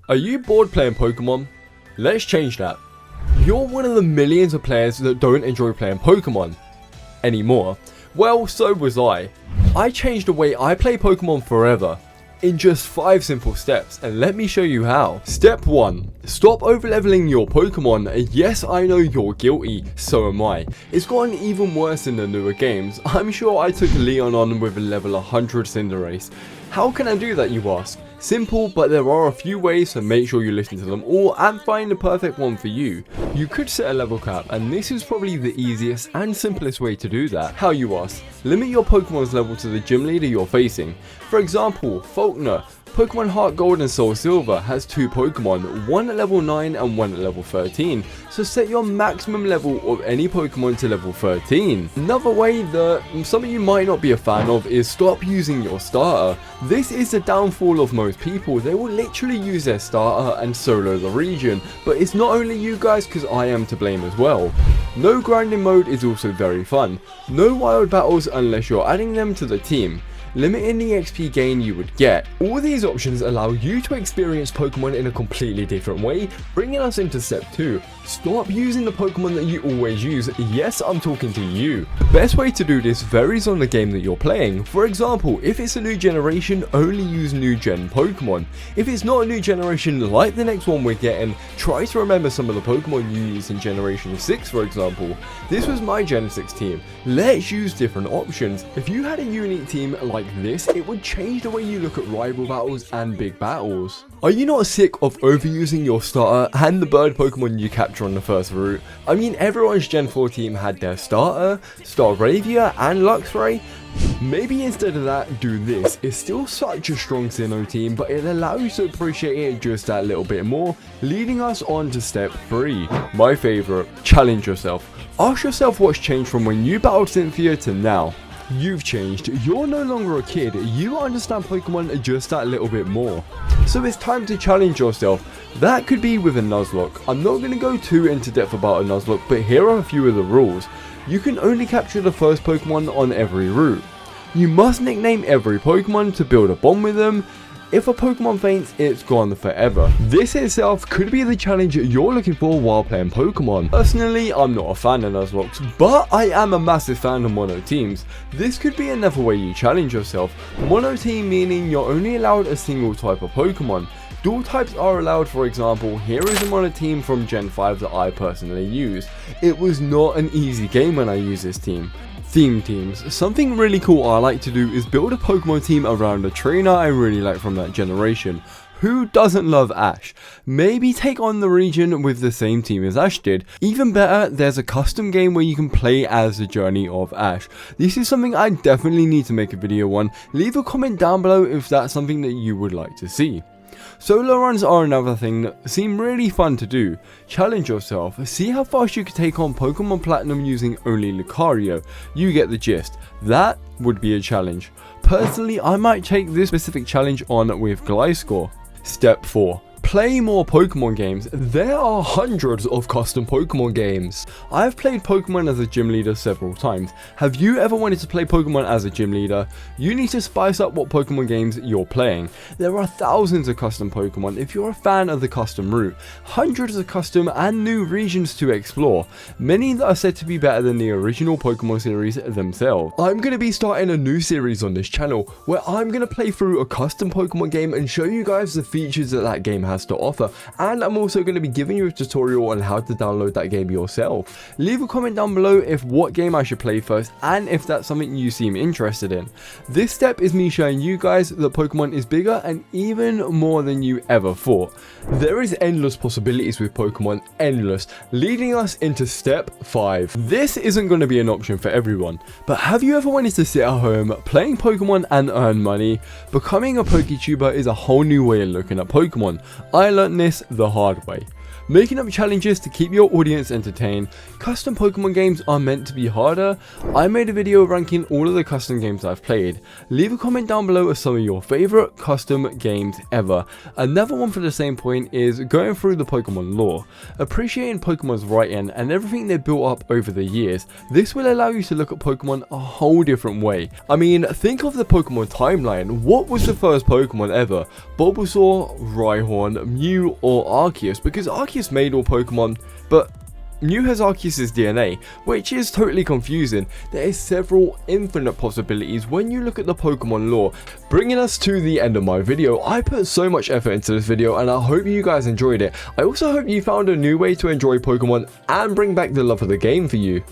Are you bored playing Pokemon? Let's change that. You're one of the millions of players that don't enjoy playing Pokemon anymore. Well, so was I. I changed the way I play Pokemon forever in just 5 simple steps, and let me show you how. Step 1. Stop overleveling your Pokemon. Yes, I know you're guilty, so am I. It's gotten even worse in the newer games. I'm sure I took Leon on with a level 100 Cinderace. How can I do that, you ask? Simple, but there are a few ways, so make sure you listen to them all and find the perfect one for you. You could set a level cap, and this is probably the easiest and simplest way to do that. How, you ask? Limit your Pokemon's level to the gym leader you're facing. For example, Faulkner. Pokemon Heart Gold and Soul Silver has 2 Pokemon, one at level 9 and one at level 13, so set your maximum level of any Pokemon to level 13. Another way that some of you might not be a fan of is stop using your starter. This is the downfall of most people. They will literally use their starter and solo the region, but it's not only you guys, because I am to blame as well. No grinding mode is also very fun. No wild battles unless you're adding them to the team, limiting the XP gain you would get. All these options allow you to experience Pokemon in a completely different way, bringing us into step 2. Stop using the Pokemon that you always use. Yes, I'm talking to you. The best way to do this varies on the game that you're playing. For example, if it's a new generation, only use new gen Pokemon. If it's not a new generation like the next one we're getting, try to remember some of the Pokemon you used in generation 6, for example. This was my gen 6 team. Let's use different options. If you had a unique team like this, it would change the way you look at rival battles and big battles. Are you not sick of overusing your starter and the bird Pokemon you capture on the first route? I mean, everyone's Gen 4 team had their starter, Staravia and Luxray. Maybe instead of that, do this. It's still such a strong Sinnoh team, but it allows you to appreciate it just that little bit more, leading us on to step 3. My favourite, challenge yourself. Ask yourself what's changed from when you battled Cynthia to now. You've changed. You're no longer a kid. You understand Pokemon just that little bit more. So it's time to challenge yourself. That could be with a Nuzlocke. I'm not going to go too into depth about a Nuzlocke, but here are a few of the rules. You can only capture the first Pokemon on every route. You must nickname every Pokemon to build a bond with them. If a Pokemon faints, it's gone forever. This itself could be the challenge you're looking for while playing Pokemon. Personally, I'm not a fan of Nuzlockes, but I am a massive fan of mono teams. This could be another way you challenge yourself. Mono team meaning you're only allowed a single type of Pokemon. Dual types are allowed. For example, here is a mono team from Gen 5 that I personally use. It was not an easy game when I used this team. Theme teams. Something really cool I like to do is build a Pokemon team around a trainer I really like from that generation. Who doesn't love Ash? Maybe take on the region with the same team as Ash did. Even better, there's a custom game where you can play as the journey of Ash. This is something I definitely need to make a video on. Leave a comment down below if that's something that you would like to see. Solo runs are another thing that seem really fun to do. Challenge yourself, see how fast you can take on Pokemon Platinum using only Lucario. You get the gist. That would be a challenge. Personally, I might take this specific challenge on with Gliscor. Step 4. Play more Pokemon games. There are hundreds of custom Pokemon games. I've played Pokemon as a gym leader several times. Have you ever wanted to play Pokemon as a gym leader? You need to spice up what Pokemon games you're playing. There are thousands of custom Pokemon if you're a fan of the custom route. Hundreds of custom and new regions to explore. Many that are said to be better than the original Pokemon series themselves. I'm going to be starting a new series on this channel where I'm going to play through a custom Pokemon game and show you guys the features that game has to offer, and I'm also going to be giving you a tutorial on how to download that game yourself. Leave a comment down below if what game I should play first and if that's something you seem interested in. This step is me showing you guys that Pokemon is bigger and even more than you ever thought. There is endless possibilities with Pokemon, endless, leading us into step 5. This isn't going to be an option for everyone, but have you ever wanted to sit at home playing Pokemon and earn money? Becoming a Poketuber is a whole new way of looking at Pokemon. I learned this the hard way. making up challenges to keep your audience entertained. Custom Pokemon games are meant to be harder. I made a video ranking all of the custom games I've played. Leave a comment down below of some of your favorite custom games ever. Another one for the same point is going through the Pokemon lore, appreciating Pokemon's writing and everything they built up over the years. This will allow you to look at Pokemon a whole different way. I mean, think of the Pokemon timeline. What was the first Pokemon ever? Bulbasaur, Rhyhorn, Mew, or Arceus? Because Arceus made all Pokemon, but Mew has Arceus' DNA, which is totally confusing. There is several infinite possibilities when you look at the Pokemon lore. Bringing us to the end of my video. I put so much effort into this video and I hope you guys enjoyed it. I also hope you found a new way to enjoy Pokemon and bring back the love of the game for you.